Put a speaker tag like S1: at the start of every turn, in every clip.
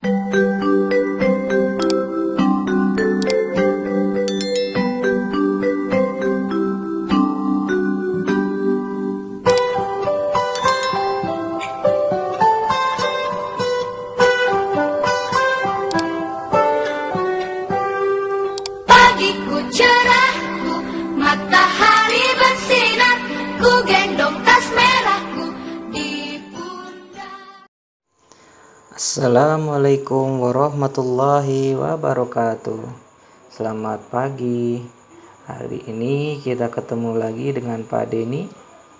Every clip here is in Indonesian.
S1: Pagiku cerahku, matahari bersinar, ku gendong tas merahku di pundak.
S2: Assalamualaikum warahmatullahi wabarakatuh. Selamat pagi. Hari ini kita ketemu lagi dengan Pak Denny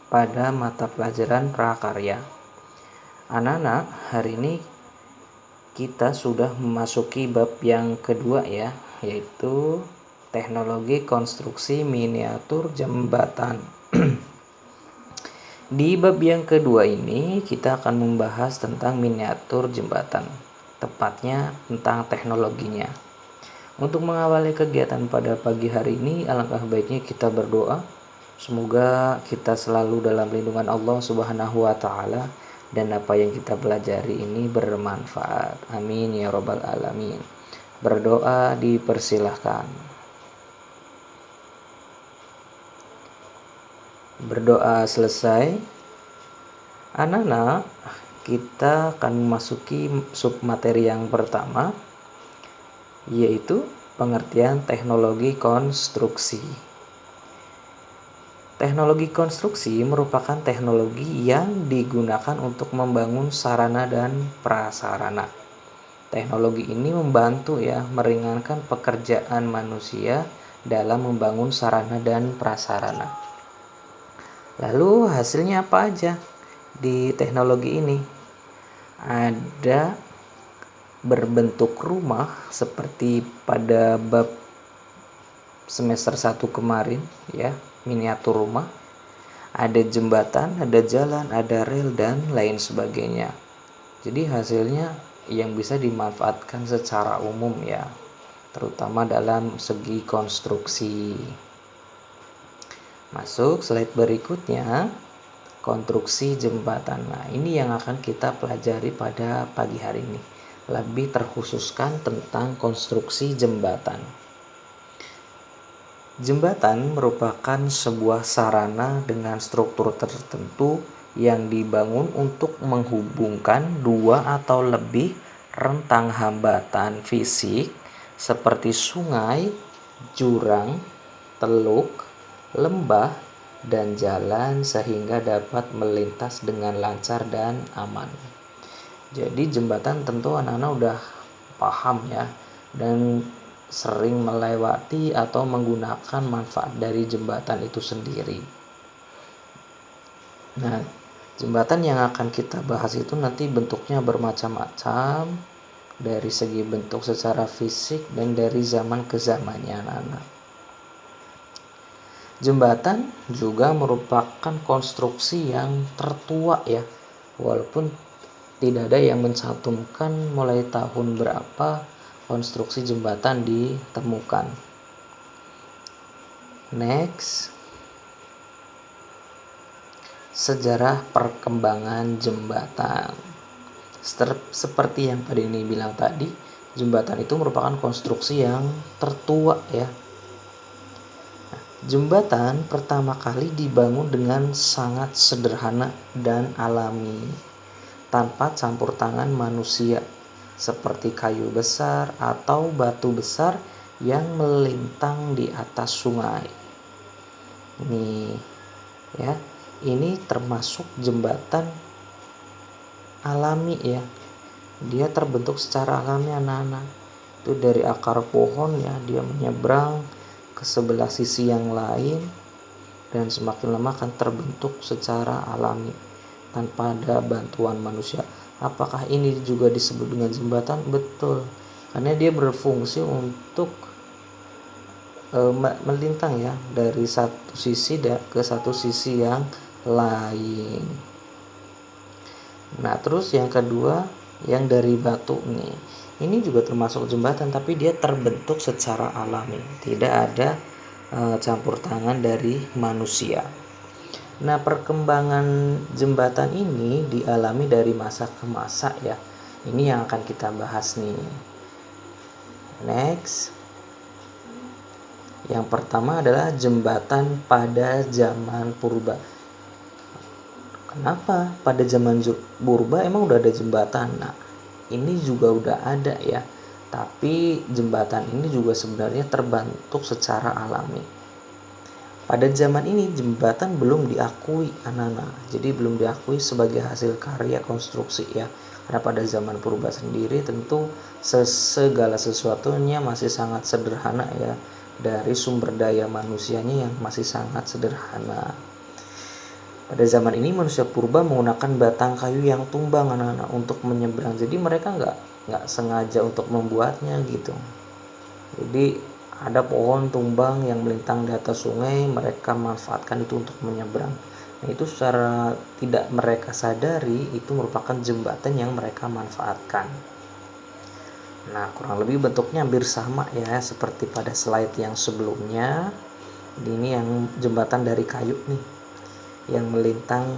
S2: pada mata pelajaran prakarya. Anak-anak, hari ini kita sudah memasuki bab yang kedua ya, yaitu teknologi konstruksi miniatur jembatan. Di bab yang kedua ini kita akan membahas tentang miniatur jembatan, tepatnya tentang teknologinya. Untuk mengawali kegiatan pada pagi hari ini, alangkah baiknya kita berdoa. Semoga kita selalu dalam lindungan Allah Subhanahu wa Ta'ala dan apa yang kita pelajari ini bermanfaat. Amin ya Rabbal Alamin. Berdoa dipersilahkan. Berdoa selesai, anak-anak, kita akan memasuki submateri yang pertama, yaitu pengertian teknologi konstruksi. Teknologi konstruksi merupakan teknologi yang digunakan untuk membangun sarana dan prasarana. Teknologi ini membantu meringankan pekerjaan manusia dalam membangun sarana dan prasarana. Lalu hasilnya apa aja di teknologi ini? Ada berbentuk rumah seperti pada bab semester 1 kemarin ya, miniatur rumah. Ada jembatan, ada jalan, ada rel dan lain sebagainya. Jadi hasilnya yang bisa dimanfaatkan secara umum ya, terutama dalam segi konstruksi. Masuk slide berikutnya, konstruksi jembatan. Nah, ini yang akan kita pelajari pada pagi hari ini. Lebih terkhususkan tentang konstruksi jembatan. Jembatan merupakan sebuah sarana dengan struktur tertentu yang dibangun untuk menghubungkan dua atau lebih rentang hambatan fisik seperti sungai, jurang, teluk, lembah, dan jalan sehingga dapat melintas dengan lancar dan aman. Jadi jembatan tentu anak-anak udah paham ya, dan sering melewati atau menggunakan manfaat dari jembatan itu sendiri. Nah, jembatan yang akan kita bahas itu nanti bentuknya bermacam-macam, dari segi bentuk secara fisik dan dari zaman ke zamannya anak-anak. Jembatan juga merupakan konstruksi yang tertua ya, walaupun tidak ada yang mencantumkan mulai tahun berapa konstruksi jembatan ditemukan. Next, sejarah perkembangan jembatan. Seperti yang tadi ini bilang tadi, jembatan itu merupakan konstruksi yang tertua ya. Jembatan pertama kali dibangun dengan sangat sederhana dan alami, tanpa campur tangan manusia, seperti kayu besar atau batu besar yang melintang di atas sungai. Ini termasuk jembatan alami ya. Dia terbentuk secara alami anak-anak. Itu dari akar pohon ya, dia menyeberang ke sebelah sisi yang lain dan semakin lama akan terbentuk secara alami tanpa ada bantuan manusia. Apakah ini juga disebut dengan jembatan? Betul, karena dia berfungsi untuk melintang ya dari satu sisi ke satu sisi yang lain. Nah, terus yang kedua yang dari batu nih. Ini juga termasuk jembatan, tapi dia terbentuk secara alami, tidak ada campur tangan dari manusia. Nah, perkembangan jembatan ini dialami dari masa ke masa ya. Ini yang akan kita bahas nih. Next. Yang pertama adalah jembatan pada zaman purba. Kenapa pada zaman purba emang udah ada jembatan? Nah, ini juga udah ada ya. Tapi jembatan ini juga sebenarnya terbentuk secara alami. Pada zaman ini jembatan belum diakui anak-anak. Jadi belum diakui sebagai hasil karya konstruksi ya. Karena pada zaman purba sendiri tentu segala sesuatunya masih sangat sederhana ya. Dari sumber daya manusianya yang masih sangat sederhana. Pada zaman ini manusia purba menggunakan batang kayu yang tumbang anak-anak untuk menyeberang. Jadi mereka nggak sengaja untuk membuatnya gitu. Jadi ada pohon tumbang yang melintang di atas sungai, mereka manfaatkan itu untuk menyeberang. Nah, itu secara tidak mereka sadari itu merupakan jembatan yang mereka manfaatkan. Nah, kurang lebih bentuknya hampir sama ya seperti pada slide yang sebelumnya. Ini yang jembatan dari kayu nih, yang melintang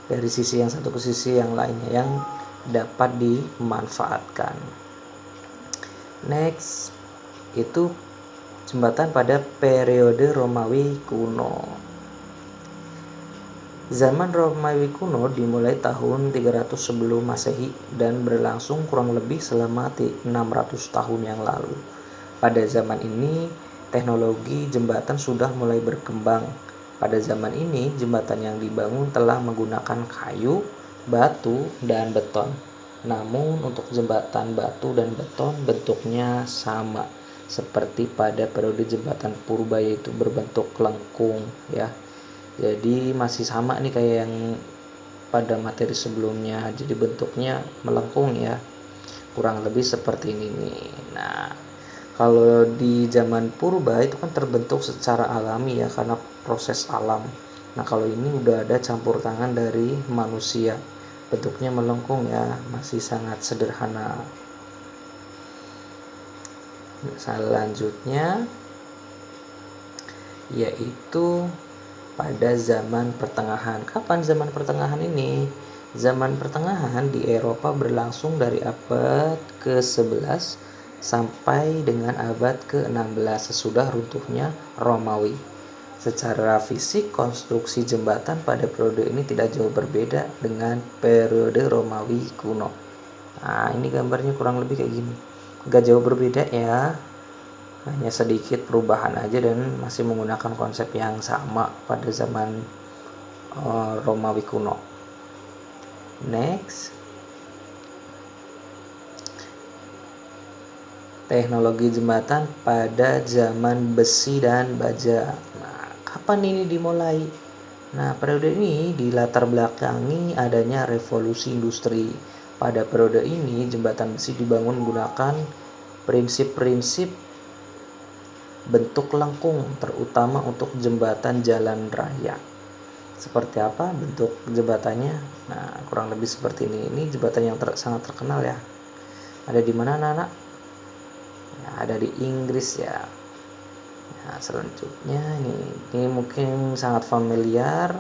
S2: dari sisi yang satu ke sisi yang lainnya yang dapat dimanfaatkan. Next, itu jembatan pada periode Romawi kuno. Zaman Romawi kuno dimulai tahun 300 sebelum Masehi dan berlangsung kurang lebih selama 600 tahun yang lalu. Pada zaman ini, teknologi jembatan sudah mulai berkembang. Pada zaman ini, jembatan yang dibangun telah menggunakan kayu, batu, dan beton. Namun untuk jembatan batu dan beton bentuknya sama seperti pada periode jembatan purba, yaitu berbentuk lengkung ya. Jadi masih sama nih kayak yang pada materi sebelumnya. Jadi bentuknya melengkung ya. Kurang lebih seperti ini nih. Nah, kalau di zaman purba itu kan terbentuk secara alami ya karena proses alam. Nah, kalau ini udah ada campur tangan dari manusia. Bentuknya melengkung ya, masih sangat sederhana. Selanjutnya yaitu pada zaman pertengahan. Kapan zaman pertengahan ini? Zaman pertengahan di Eropa berlangsung dari abad ke-11 sampai dengan abad ke-16 sesudah runtuhnya Romawi. Secara fisik, konstruksi jembatan pada periode ini tidak jauh berbeda dengan periode Romawi kuno. Nah, ini gambarnya kurang lebih kayak gini. Gak jauh berbeda ya. Hanya sedikit perubahan aja dan masih menggunakan konsep yang sama pada zaman Romawi kuno. Next, teknologi jembatan pada zaman besi dan baja. Nah, kapan ini dimulai? Nah, periode ini dilatar belakangi adanya revolusi industri. Pada periode ini jembatan besi dibangun menggunakan prinsip-prinsip bentuk lengkung, terutama untuk jembatan jalan raya. Seperti apa bentuk jembatannya? Nah, kurang lebih seperti ini. Ini jembatan yang sangat terkenal ya. Ada di mana anak-anak? Ya, ada di Inggris ya. Nah, selanjutnya ini mungkin sangat familiar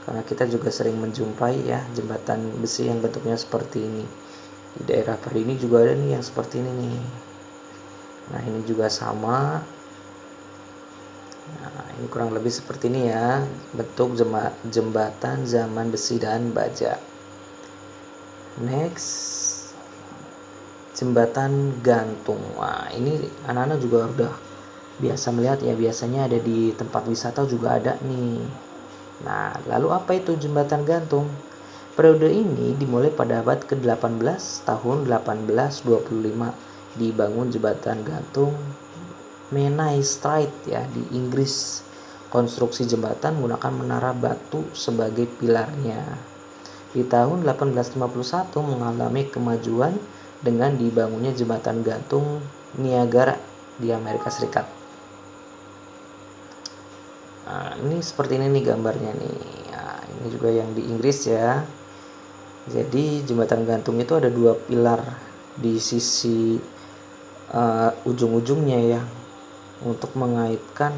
S2: karena kita juga sering menjumpai ya jembatan besi yang bentuknya seperti ini. Di daerah Padi ini juga ada nih yang seperti ini nih. Nah, ini juga sama. Nah, ini kurang lebih seperti ini ya bentuk jembatan zaman besi dan baja. Next, jembatan gantung. Wah, ini anak-anak juga udah biasa melihat ya, biasanya ada di tempat wisata juga ada nih. Nah, lalu apa itu jembatan gantung? Periode ini dimulai pada abad ke-18, tahun 1825 dibangun jembatan gantung Menai Strait ya di Inggris. Konstruksi jembatan menggunakan menara batu sebagai pilarnya. Di tahun 1851 mengalami kemajuan dengan dibangunnya jembatan gantung Niagara di Amerika Serikat. Nah, ini seperti ini nih gambarnya nih. Nah, ini juga yang di Inggris ya. Jadi jembatan gantung itu ada dua pilar di sisi ujung-ujungnya ya, untuk mengaitkan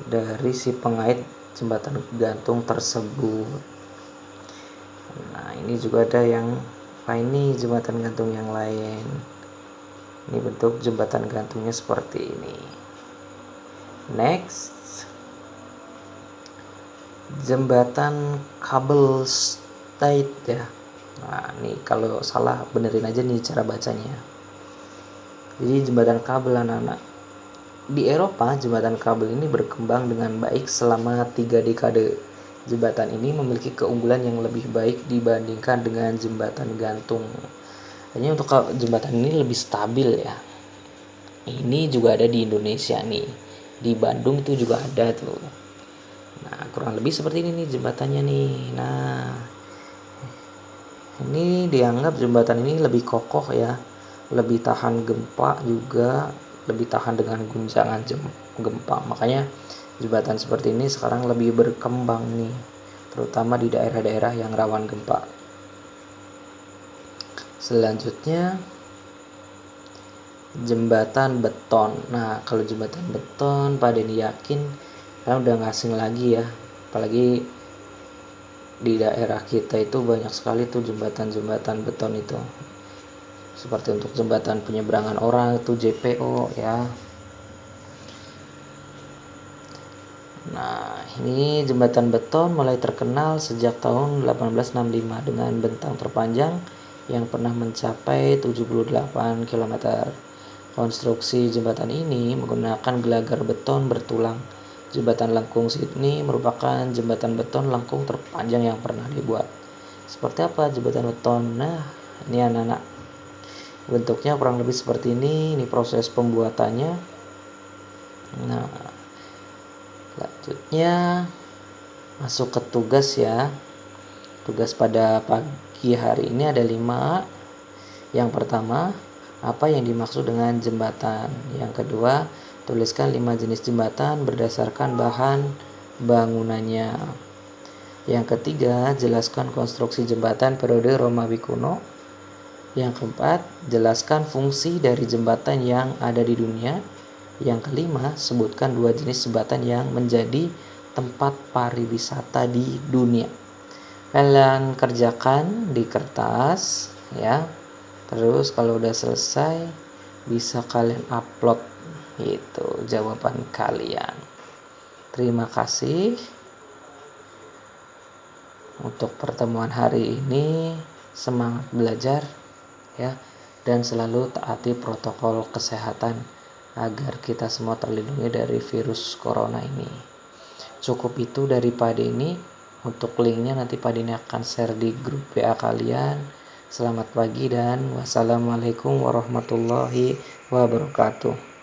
S2: dari si pengait jembatan gantung tersebut. Nah, ini juga ada yang Nah, ini jembatan gantung yang lain. Ini bentuk jembatan gantungnya seperti ini. Next, jembatan kabel strait ya. Nah, ini kalau salah benerin aja nih cara bacanya. Jadi jembatan kabel anak-anak. Di Eropa, jembatan kabel ini berkembang dengan baik selama 3 dekade. Jembatan ini memiliki keunggulan yang lebih baik dibandingkan dengan jembatan gantung. Hanya untuk jembatan ini lebih stabil ya. Ini juga ada di Indonesia nih. Di Bandung itu juga ada tuh. Nah, kurang lebih seperti ini nih jembatannya nih. Nah, ini dianggap jembatan ini lebih kokoh ya. Lebih tahan gempa juga, lebih tahan dengan guncangan gempa. Makanya jembatan seperti ini sekarang lebih berkembang nih, terutama di daerah-daerah yang rawan gempa. Selanjutnya jembatan beton. Nah, kalau jembatan beton Pak Denny yakin kalian udah gak asing lagi ya. Apalagi di daerah kita itu banyak sekali tuh jembatan-jembatan beton itu. Seperti untuk jembatan penyeberangan orang itu JPO ya. Nah, ini jembatan beton mulai terkenal sejak tahun 1865 dengan bentang terpanjang yang pernah mencapai 78 km. Konstruksi jembatan ini menggunakan gelagar beton bertulang. Jembatan Lengkung Sydney merupakan jembatan beton lengkung terpanjang yang pernah dibuat. Seperti apa jembatan beton? Nah, ini anak-anak, bentuknya kurang lebih seperti ini. Ini proses pembuatannya. Nah, selanjutnya masuk ke tugas ya. Tugas pada pagi hari ini ada 5. Yang pertama, apa yang dimaksud dengan jembatan? Yang kedua, tuliskan 5 jenis jembatan berdasarkan bahan bangunannya. Yang ketiga, jelaskan konstruksi jembatan periode Romawi kuno. Yang keempat, jelaskan fungsi dari jembatan yang ada di dunia. Yang kelima, sebutkan 2 jenis jembatan yang menjadi tempat pariwisata di dunia. Kalian kerjakan di kertas ya. Terus kalau udah selesai bisa kalian upload gitu jawaban kalian. Terima kasih untuk pertemuan hari ini. Semangat belajar ya, dan selalu taati protokol kesehatan agar kita semua terlindungi dari virus corona ini. Cukup itu dari Pak Denny. Untuk linknya nanti Pak Denny akan share di grup WA kalian. Selamat pagi dan wassalamualaikum warahmatullahi wabarakatuh.